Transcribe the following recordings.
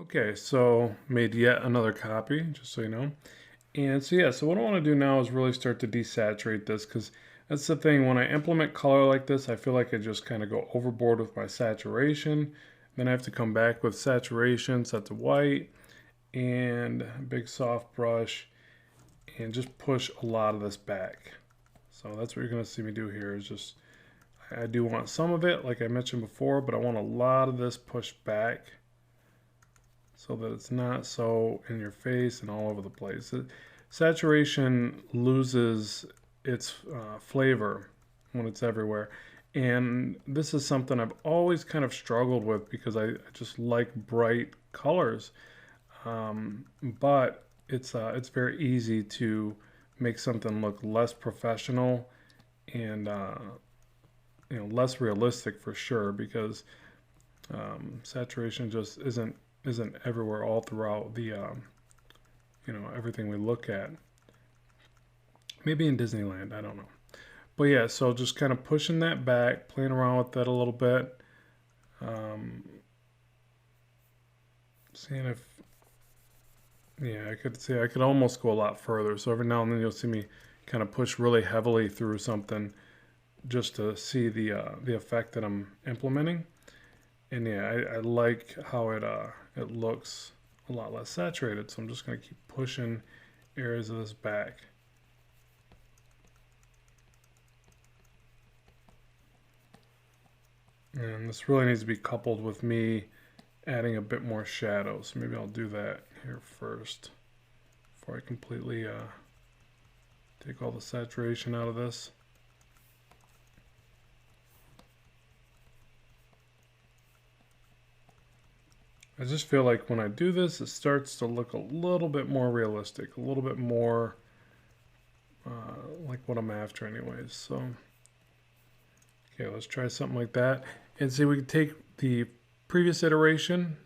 Okay, so made yet another copy, just so you know. And so yeah, so what I want to do now is really start to desaturate this because that's the thing. When I implement color like this, I feel like I just kind of go overboard with my saturation. Then I have to come back with saturation, set to white, and a big soft brush, and just push a lot of this back. So that's what you're going to see me do here is just, I do want some of it, like I mentioned before, but I want a lot of this pushed back, so that it's not so in your face and all over the place. Saturation loses its flavor when it's everywhere. And this is something I've always kind of struggled with because I just like bright colors. But it's very easy to make something look less professional and less realistic for sure because saturation just isn't everywhere all throughout the everything we look at. Maybe in Disneyland, I don't know. But yeah, so just kind of pushing that back, playing around with that a little bit, seeing if I could almost go a lot further. So every now and then you'll see me kind of push really heavily through something just to see the effect that I'm implementing. And yeah, I like how it looks a lot less saturated. So I'm just going to keep pushing areas of this back. And this really needs to be coupled with me adding a bit more shadow. So maybe I'll do that here first before I completely take all the saturation out of this. I just feel like when I do this, it starts to look a little bit more realistic, a little bit more like what I'm after anyways. So, okay, let's try something like that. And see, we can take the previous iteration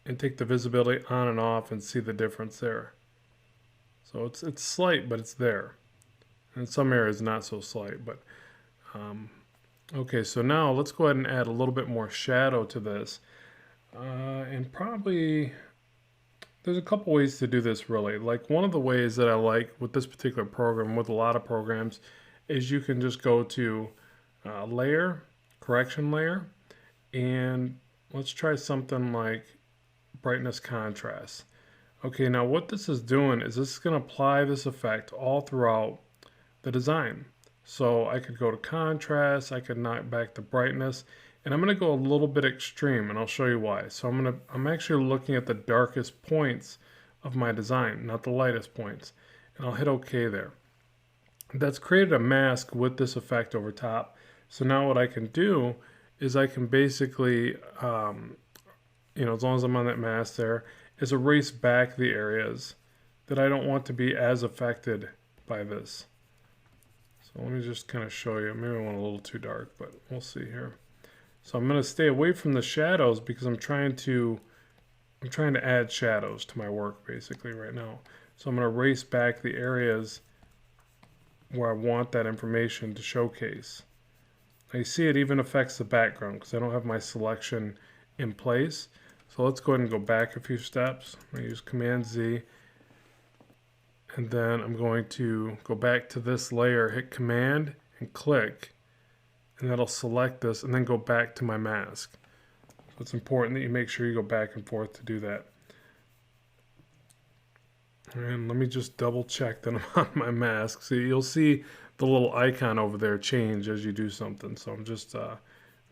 and take the visibility on and off and see the difference there. So it's slight, but it's there. And in some areas not so slight, but okay, so now let's go ahead and add a little bit more shadow to this. And probably there's a couple ways to do this really. Like one of the ways that I like with this particular program, with a lot of programs, is you can just go to layer, correction layer, and let's try something like brightness contrast. Okay, now what this is doing is this is going to apply this effect all throughout the design. So I could go to contrast, I could knock back the brightness, and I'm going to go a little bit extreme, and I'll show you why. So I'm actually looking at the darkest points of my design, not the lightest points, and I'll hit OK there. That's created a mask with this effect over top. So now what I can do is I can basically, as long as I'm on that mask there, is erase back the areas that I don't want to be as affected by this. So let me just kind of show you. Maybe I want a little too dark, but we'll see here. So I'm going to stay away from the shadows because I'm trying to add shadows to my work basically right now. So I'm going to erase back the areas where I want that information to showcase. Now you see it even affects the background because I don't have my selection in place. So let's go ahead and go back a few steps. I'm going to use Command Z. And then I'm going to go back to this layer, hit Command and click. And that'll select this and then go back to my mask. So it's important that you make sure you go back and forth to do that. And let me just double check that I'm on my mask. So you'll see the little icon over there change as you do something. So I'm just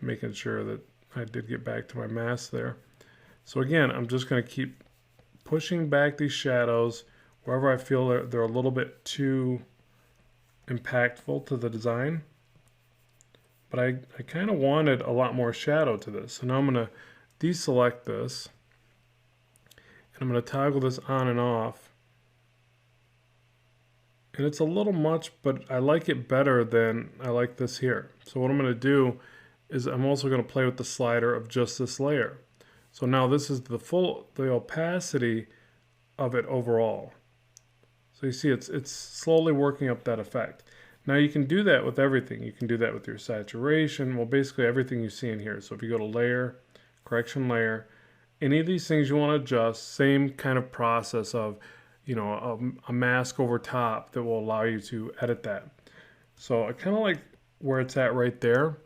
making sure that I did get back to my mask there. So again, I'm just going to keep pushing back these shadows wherever I feel they're a little bit too impactful to the design. But I kind of wanted a lot more shadow to this. So now I'm going to deselect this. And I'm going to toggle this on and off. And it's a little much, but I like it better than I like this here. So what I'm going to do is I'm also going to play with the slider of just this layer. So now this is the opacity of it overall. So you see it's slowly working up that effect. Now you can do that with everything. You can do that with your saturation. Well, basically everything you see in here. So if you go to layer, correction layer, Any of these things you want to adjust, same kind of process of, you know, a mask over top that will allow you to edit that. So I kind of like where it's at right there.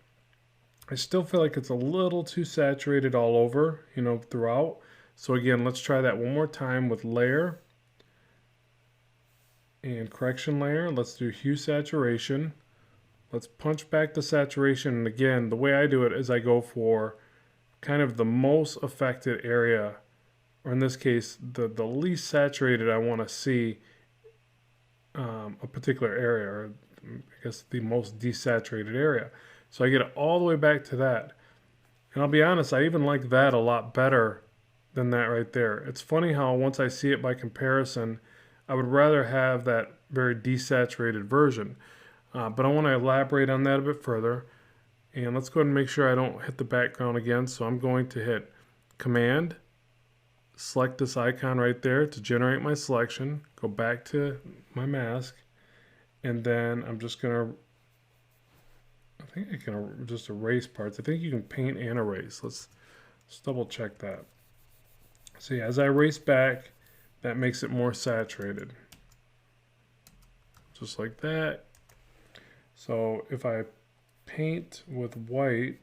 I still feel like it's a little too saturated all over, you know, throughout. So again, let's try that one more time with layer and correction layer. Let's do hue saturation. Let's punch back the saturation. And again, the way I do it is I go for kind of the most affected area, or in this case, the least saturated I want to see a particular area, or I guess the most desaturated area. So I get it all the way back to that. And I'll be honest, I even like that a lot better than that right there. It's funny how once I see it by comparison, I would rather have that very desaturated version. But I want to elaborate on that a bit further. And let's go ahead and make sure I don't hit the background again. So I'm going to hit Command, select this icon right there to generate my selection, go back to my mask, and then I'm just going to, I think I can just erase parts. I think you can paint and erase. Let's double check that. See, as I erase back, that makes it more saturated. Just like that. So if I paint with white,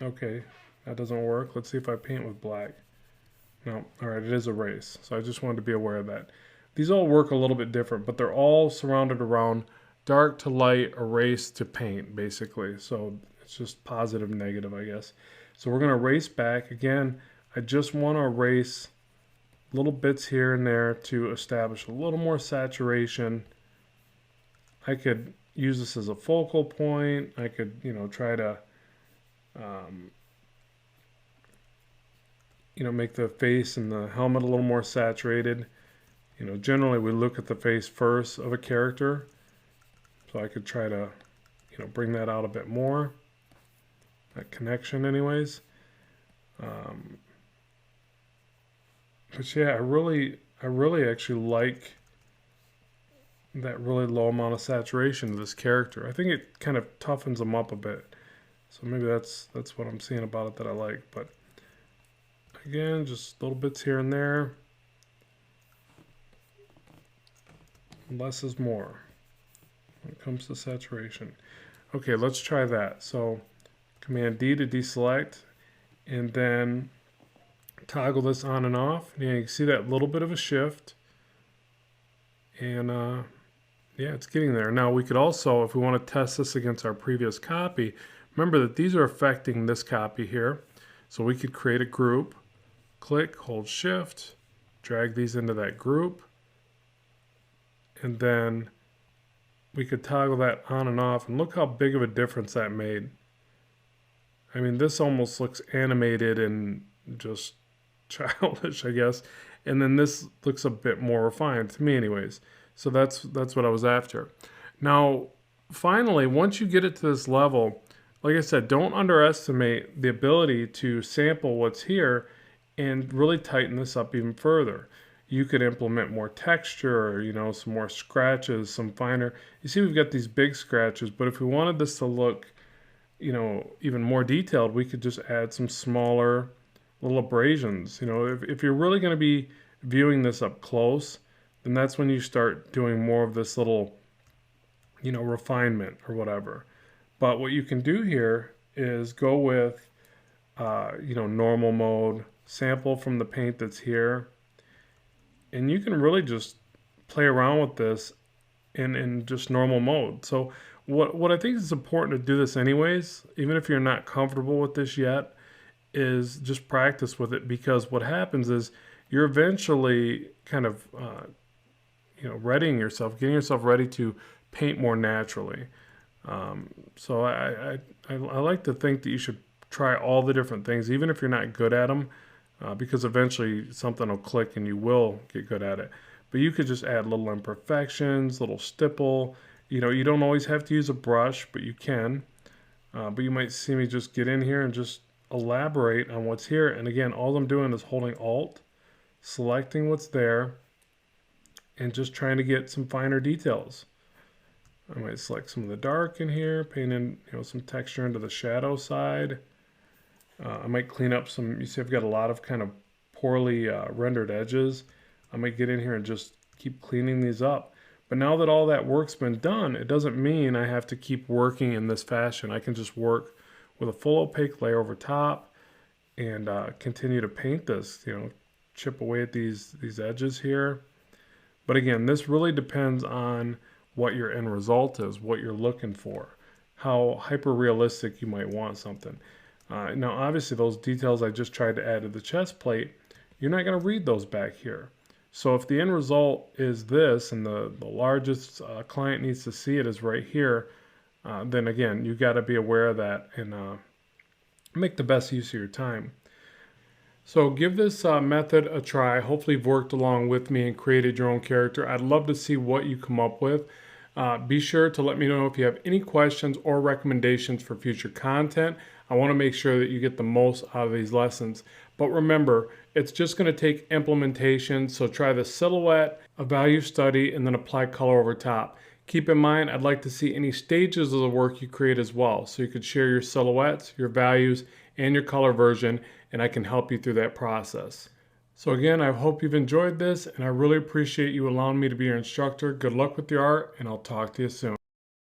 okay, that doesn't work. Let's see if I paint with black. No, all right, it is erase. So I just wanted to be aware of that. These all work a little bit different, but they're all surrounded around dark to light, erase to paint, basically. So it's just positive, negative, I guess. So we're going to erase back. Again, I just want to erase little bits here and there to establish a little more saturation. I could use this as a focal point. I could, you know, try to, you know, make the face and the helmet a little more saturated. You know, generally we look at the face first of a character. So I could try to, you know, bring that out a bit more. That connection anyways. But yeah, I really actually like that really low amount of saturation of this character. I think it kind of toughens them up a bit. So maybe that's what I'm seeing about it that I like. But again, just little bits here and there. Less is more when it comes to saturation. Okay, let's try that. So Command D to deselect, and then toggle this on and off. Yeah, you can see that little bit of a shift. And yeah, it's getting there. Now we could also, if we want to test this against our previous copy, remember that these are affecting this copy here. So we could create a group, click, hold Shift, drag these into that group, and then we could toggle that on and off, and look how big of a difference that made. I mean, this almost looks animated and just childish, I guess. And then this looks a bit more refined to me anyways. So that's what I was after. Now, finally, once you get it to this level, like I said, don't underestimate the ability to sample what's here and really tighten this up even further. You could implement more texture, or, you know, some more scratches, some finer. You see we've got these big scratches, but if we wanted this to look, you know, even more detailed, we could just add some smaller little abrasions. You know, if you're really going to be viewing this up close, then that's when you start doing more of this little, you know, refinement or whatever. But what you can do here is go with, you know, normal mode, sample from the paint that's here, and you can really just play around with this in just normal mode. So what I think is important to do this anyways, even if you're not comfortable with this yet, is just practice with it, because what happens is you're eventually kind of you know, readying yourself, getting yourself ready to paint more naturally. So I like to think that you should try all the different things, even if you're not good at them, because eventually something will click and you will get good at it. But you could just add little imperfections, little stipple. You know, you don't always have to use a brush, but you can. But you might see me just get in here and just elaborate on what's here. And again, all I'm doing is holding Alt, selecting what's there, and just trying to get some finer details. I might select some of the dark in here, paint in, you know, some texture into the shadow side. I might clean up some, you see I've got a lot of kind of poorly rendered edges. I might get in here and just keep cleaning these up. But now that all that work's been done, it doesn't mean I have to keep working in this fashion. I can just work with a full opaque layer over top and continue to paint this, chip away at these edges here. But again, this really depends on what your end result is, what you're looking for, how hyper realistic you might want something. Now, obviously, those details I just tried to add to the chest plate, you're not going to read those back here. So if the end result is this, and the largest client needs to see it is right here, then again, you got to be aware of that and make the best use of your time. So give this method a try. Hopefully you've worked along with me and created your own character. I'd love to see what you come up with. Be sure to let me know if you have any questions or recommendations for future content. I want to make sure that you get the most out of these lessons. But remember, it's just going to take implementation. So try the silhouette, a value study, and then apply color over top. Keep in mind, I'd like to see any stages of the work you create as well. So you could share your silhouettes, your values, and your color version, and I can help you through that process. So again, I hope you've enjoyed this, and I really appreciate you allowing me to be your instructor. Good luck with your art, and I'll talk to you soon.